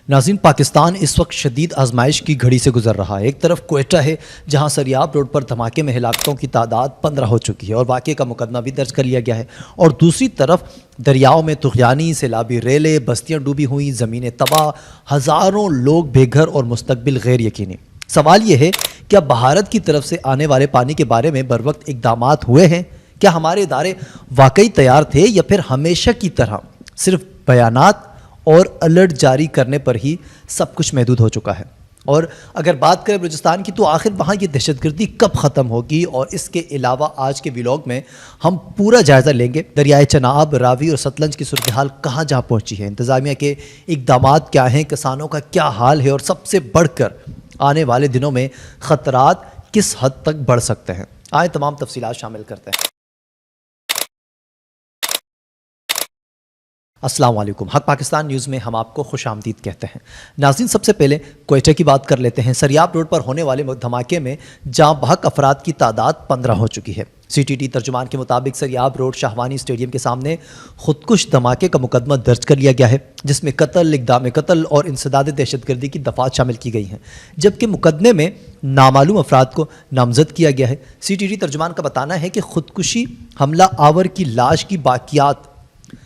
नाज़रीन, पाकिस्तान इस वक्त शदीद आजमाइश की घड़ी से गुजर रहा है। एक तरफ कोयटा है जहां सरियाब रोड पर धमाके में हलाकतों की तादाद 15 हो चुकी है और वाक़े का मुकदमा भी दर्ज कर लिया गया है, और दूसरी तरफ दरियाओं में तुग़यानी, सैलाबी रेलें, बस्तियां डूबी हुई, ज़मीनें तबाह, हज़ारों लोग बेघर और मुस्तकबिल गैर यकीनी। सवाल ये है, क्या भारत की तरफ से आने वाले पानी के बारे में बर वक्त इक़दामात हुए हैं? क्या हमारे इदारे वाकई तैयार थे या फिर हमेशा की तरह सिर्फ बयानात और अलर्ट जारी करने पर ही सब कुछ महदूद हो चुका है? और अगर बात करें बलूचिस्तान की, तो आखिर वहाँ ये दहशतगर्दी कब ख़त्म होगी? और इसके अलावा आज के व्लॉग में हम पूरा जायज़ा लेंगे दरियाए चनाब, रावी और सतलज की सूरत हाल कहाँ जहाँ पहुँची है, इंतज़ामिया के इक़दामात क्या हैं, किसानों का क्या हाल है, और सबसे बढ़कर आने वाले दिनों में ख़तरात किस हद तक बढ़ सकते हैं। आए तमाम तफसीलात शामिल करते हैं। अस्सलाम वालेकुम। हक पाकिस्तान न्यूज़ में हम आपको खुश आमदीद कहते हैं। नाज़रीन, सबसे पहले कोयटा की बात कर लेते हैं। सरियाब रोड पर होने वाले धमाके में जाँ बहक अफराद की तादाद 15 हो चुकी है। CTT तर्जुमान के मुताबिक सरियाब रोड शाहवानी स्टेडियम के सामने खुदकुश धमाके का मुकदमा दर्ज कर लिया गया है, जिसमें कत्ल, इक़दाम कत्ल और इंसदाद दहशतगर्दी की दफ़ात शामिल की गई हैं, जबकि मुकदमे में नामालूम अफराद को नामजद किया गया है। CTT तर्जुमान का बताना है कि खुदकुशी हमला आवर की लाश की बाकियात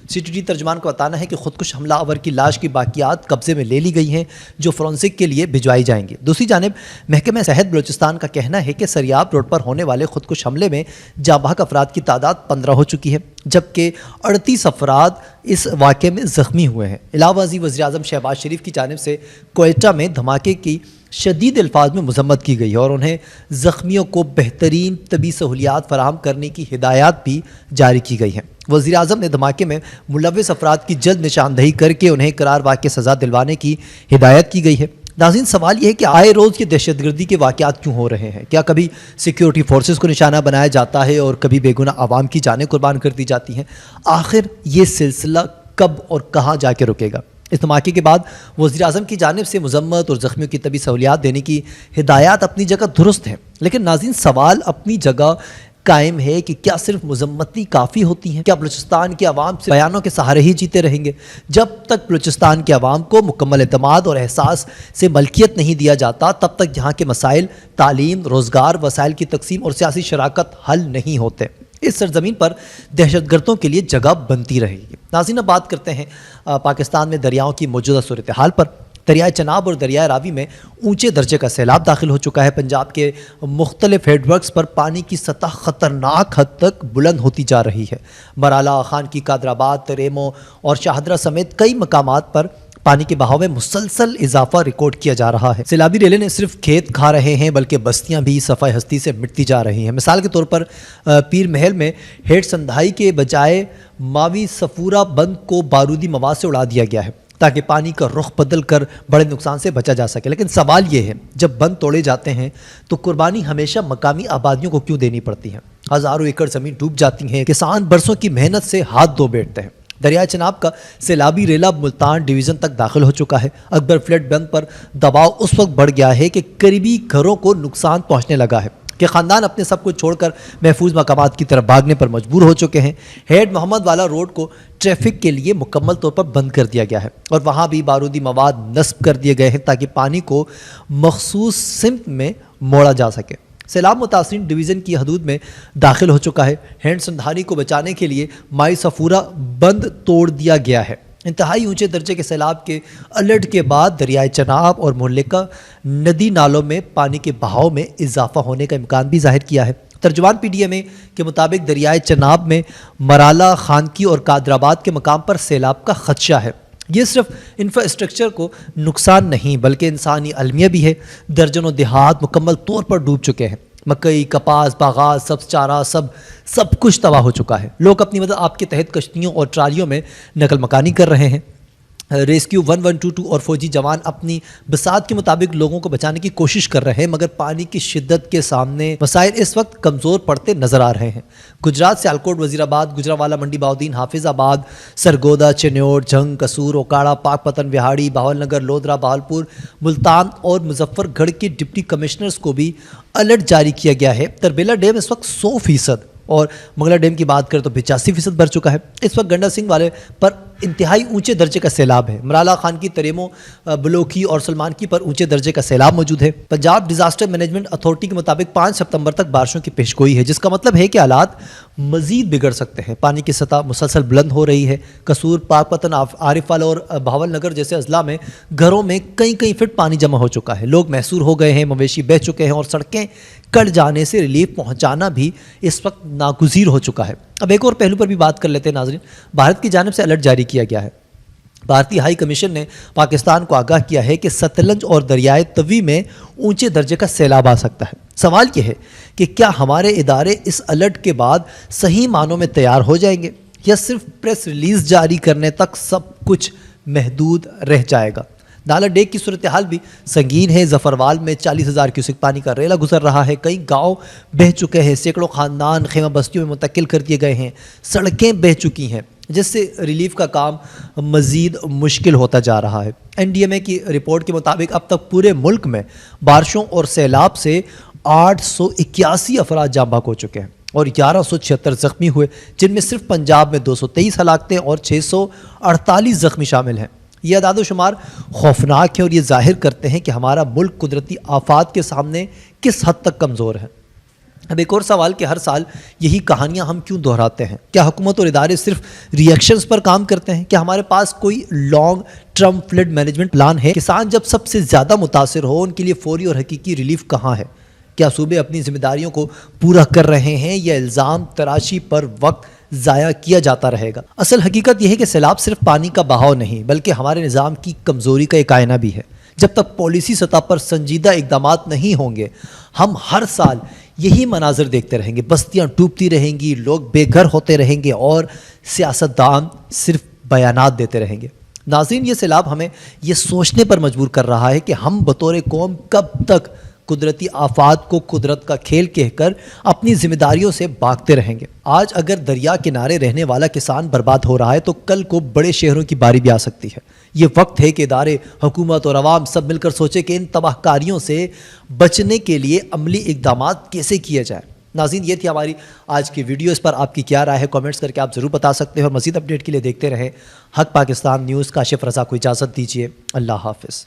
CTT तर्जुमान को बताना है कि खुदकुश हमला आवर की लाश की बाकियात कब्जे में ले ली गई हैं, जो फोरेंसिक के लिए भिजवाई जाएंगी। दूसरी जानिब महकमा सेहत बलूचिस्तान का कहना है कि सरियाब रोड पर होने वाले खुदकुश हमले में जाबाक अफराद की तादाद 15 हो चुकी है, जबकि 38 अफराद इस वाक़े में ज़ख्मी हुए हैं। इलावाज़ी वज़ीर आज़म शहबाज शरीफ की जानिब से कोयटा में धमाके की शदीद अल्फाज में मज़म्मत की गई है और उन्हें ज़ख्मियों को बेहतरीन तबी सहूलियात फराहम करने की हिदायत भी जारी की गई है। वज़ीर आज़म ने धमाके में मुलव्विस अफराद की जल्द निशानदही करके उन्हें करार वाक़ सज़ा दिलवाने की हिदायत की गई है। नाज़रीन, सवाल यह है कि आए रोज़ ये दहशतगर्दी के वाक़यात क्यों हो रहे हैं? क्या कभी सिक्योरिटी फोर्सेस को निशाना बनाया जाता है और कभी बेगुनाह आवाम की जानें कुर्बान कर दी जाती हैं? आखिर ये सिलसिला कब और कहाँ जाके रुकेगा? इस धमाके के बाद वज़ीर आज़म की जानिब से मज़म्मत और ज़ख्मियों की तबी सहूलियात देने की हिदायत अपनी जगह दुरुस्त है, लेकिन नाज़रीन, सवाल अपनी जगह कायम है कि क्या सिर्फ मज़म्मती काफ़ी होती हैं? क्या बलूचिस्तान के अवाम से बयानों के सहारे ही जीते रहेंगे? जब तक बलूचिस्तान के अवाम को मुकम्मल एतमाद और एहसास से मलकियत नहीं दिया जाता, तब तक यहाँ के मसाइल, तालीम, रोज़गार, वसाइल की तकसीम और सियासी शराकत हल नहीं होते। इस सरजमीन पर दहशतगर्दों के लिए जगह बनती रहेगी। नाज़रीन, अब बात करते हैं पाकिस्तान में दरियाओं की मौजूदा सूरत हाल पर। दरियाए चनाब और दरियाए रावी में ऊंचे दर्जे का सैलाब दाखिल हो चुका है। पंजाब के मुख्तलिफ हेडवर्क्स पर पानी की सतह ख़तरनाक हद तक बुलंद होती जा रही है। मराला, खान की कादराबाद, तरेमो और शाहदरा समेत कई मकामात पर पानी के बहाव में मुसलसल इजाफा रिकॉर्ड किया जा रहा है। सैलाबी रेले ने सिर्फ खेत खा रहे हैं, बल्कि बस्तियां भी सफ़ाई हस्ती से मिटती जा रही हैं। मिसाल के तौर पर पीर महल में हेड संधाई के बजाय मावी सफूरा बंद को बारूदी मवाद से उड़ा दिया गया है, ताकि पानी का रुख बदल कर बड़े नुकसान से बचा जा सके। लेकिन सवाल ये है, जब बंद तोड़े जाते हैं तो कुर्बानी हमेशा मकामी आबादियों को क्यों देनी पड़ती है? हज़ारों एकड़ ज़मीन डूब जाती हैं, किसान बरसों की मेहनत से हाथ धो बैठते हैं। दरिया चनाब का सैलाबी रेला मुल्तान डिवीज़न तक दाखिल हो चुका है। अकबर फ्लड बंद पर दबाव उस वक्त बढ़ गया है कि करीबी घरों को नुकसान पहुँचने लगा है कि ख़ानदान अपने सब कुछ छोड़कर महफूज मकामात की तरफ भागने पर मजबूर हो चुके हैं। हेड मोहम्मद वाला रोड को ट्रैफिक के लिए मुकम्मल तौर पर बंद कर दिया गया है और वहाँ भी बारूदी मवाद नस्ब कर दिए गए हैं, ताकि पानी को मखसूस सिमत में मोड़ा जा सके। सैलाब मुतासिर डिवीज़न की हदूद में दाखिल हो चुका है। हैंड संधानी को बचाने के लिए माई सफूरा बंद तोड़ दिया गया है। इंतहाई ऊंचे दर्जे के सैलाब के अलर्ट के बाद दरियाए चनाब और मुहल्लिका नदी नालों में पानी के बहाव में इजाफा होने का इम्कान भी जाहिर किया है। तर्जुमान PDMA के मुताबिक दरियाए चनाब में मराला, खानकी और कादराबाद के मकाम पर सैलाब का खदशा है। ये सिर्फ इंफ्रास्ट्रक्चर को नुकसान नहीं, बल्कि इंसानी अलमिया भी है। दर्जनों देहात मुकम्मल तौर पर डूब चुके हैं। मकई, कपास, बागात, सब्ज़ चारा, सब कुछ तबाह हो चुका है। लोग अपनी मदद आपके तहत कश्तियों और ट्रालियों में नकल मकानी कर रहे हैं। रेस्क्यू 1122 और फौजी जवान अपनी बसात के मुताबिक लोगों को बचाने की कोशिश कर रहे हैं, मगर पानी की शिद्दत के सामने वसाइल इस वक्त कमज़ोर पड़ते नज़र आ रहे हैं। गुजरात, सियालकोट, वज़ीराबाद, गुजरावाला, मंडी बाउद्दीन, हाफिज़ाबाद, सरगोदा, चिन्नौर, झंग, कसूर, ओकाड़ा, पाकपतन, विहाड़ी, बावलनगर, लोधरा, बहालपुर, मुल्तान और मुजफ्फरगढ़ के डिप्टी कमिश्नर्स को भी अलर्ट जारी किया गया है। तरबेला डैम इस वक्त 100% और मंगला डैम की बात करें तो 85% भर चुका है। इस वक्त गंडा सिंह वाले पर انتہائی اونچے درجے کا سیلاب ہے۔ مرالا خان کی، تریمو، بلوکی اور سلمان کی پر اونچے درجے کا سیلاب موجود ہے۔ پنجاب ڈیزاسٹر مینجمنٹ اتھارٹی کے مطابق 5 ستمبر تک بارشوں کی پیشگوئی ہے، جس کا مطلب ہے کہ حالات مزید بگڑ سکتے ہیں۔ پانی کی سطح مسلسل بلند ہو رہی ہے۔ قصور، پاک پتن، عارف والا اور بہاول نگر جیسے اضلاع میں گھروں میں کئی فٹ پانی جمع ہو چکا ہے۔ لوگ محصور ہو گئے ہیں، مویشی بہہ چکے ہیں اور سڑکیں کٹ جانے سے ریلیف پہنچانا بھی اس وقت ناگزیر ہو چکا ہے۔ اب ایک اور پہلو پر بھی بات کر لیتے ہیں ناظرین۔ بھارت کی جانب سے الرٹ جاری کیا گیا ہے۔ بھارتی ہائی کمیشن نے پاکستان کو آگاہ کیا ہے کہ ستلج اور دریائے توی میں اونچے درجے کا سیلاب آ سکتا ہے۔ سوال یہ ہے کہ کیا ہمارے ادارے اس الرٹ کے بعد صحیح معنوں میں تیار ہو جائیں گے یا صرف پریس ریلیز جاری کرنے تک سب کچھ محدود رہ جائے گا؟ نالا ڈیک کی صورتحال بھی سنگین ہے۔ ظفروال میں 40,000 کیوسک پانی کا ریلا گزر رہا ہے۔ کئی گاؤں بہہ چکے ہیں، سینکڑوں خاندان خیمہ بستیوں میں منتقل کر دیے گئے ہیں، سڑکیں بہہ چکی ہیں، جس سے ریلیف کا کام مزید مشکل ہوتا جا رہا ہے۔ NDMA کی رپورٹ کے مطابق اب تک پورے ملک میں بارشوں اور سیلاب سے 881 افراد جاں بحق ہو چکے ہیں اور 1176 زخمی ہوئے، جن میں صرف پنجاب میں 223 ہلاکتیں اور 648 زخمی شامل ہیں۔ یہ اعداد و شمار خوفناک ہیں اور یہ ظاہر کرتے ہیں کہ ہمارا ملک قدرتی آفات کے سامنے کس حد تک کمزور ہے۔ اب ایک اور سوال کہ ہر سال یہی کہانیاں ہم کیوں دہراتے ہیں؟ کیا حکومت اور ادارے صرف ریئیکشنز پر کام کرتے ہیں؟ کیا ہمارے پاس کوئی long term flood management plan ہے؟ کسان جب سب سے زیادہ متاثر ہو، ان کے لیے فوری اور حقیقی ریلیف کہاں ہے؟ کیا صوبے اپنی ذمہ داریوں کو پورا کر رہے ہیں یا الزام تراشی پر وقت ضائع کیا جاتا رہے گا؟ اصل حقیقت یہ ہے کہ سیلاب صرف پانی کا بہاؤ نہیں بلکہ ہمارے نظام کی کمزوری کا ایک آئینہ بھی ہے۔ جب تک پالیسی سطح پر سنجیدہ اقدامات نہیں ہوں گے، ہم ہر سال یہی مناظر دیکھتے رہیں گے، بستیاں ڈوبتی رہیں گی، لوگ بے گھر ہوتے رہیں گے اور سیاستدان صرف بیانات دیتے رہیں گے۔ ناظرین، یہ سیلاب ہمیں یہ سوچنے پر مجبور کر رہا ہے کہ ہم بطور قوم کب تک قدرتی آفات کو قدرت کا کھیل کہہ کر اپنی ذمہ داریوں سے بھاگتے رہیں گے۔ آج اگر دریا کنارے رہنے والا کسان برباد ہو رہا ہے تو کل کو بڑے شہروں کی باری بھی آ سکتی ہے۔ یہ وقت ہے کہ ادارے، حکومت اور عوام سب مل کر سوچیں کہ ان تباہ کاریوں سے بچنے کے لیے عملی اقدامات کیسے کیے جائیں۔ ناظرین، یہ تھی ہماری آج کی ویڈیو۔ اس پر آپ کی کیا رائے ہے؟ کامنٹس کر کے آپ ضرور بتا سکتے ہیں اور مزید اپڈیٹ کے لیے دیکھتے رہیں حق پاکستان نیوز۔ کاشف رضا کو اجازت دیجیے، اللہ حافظ۔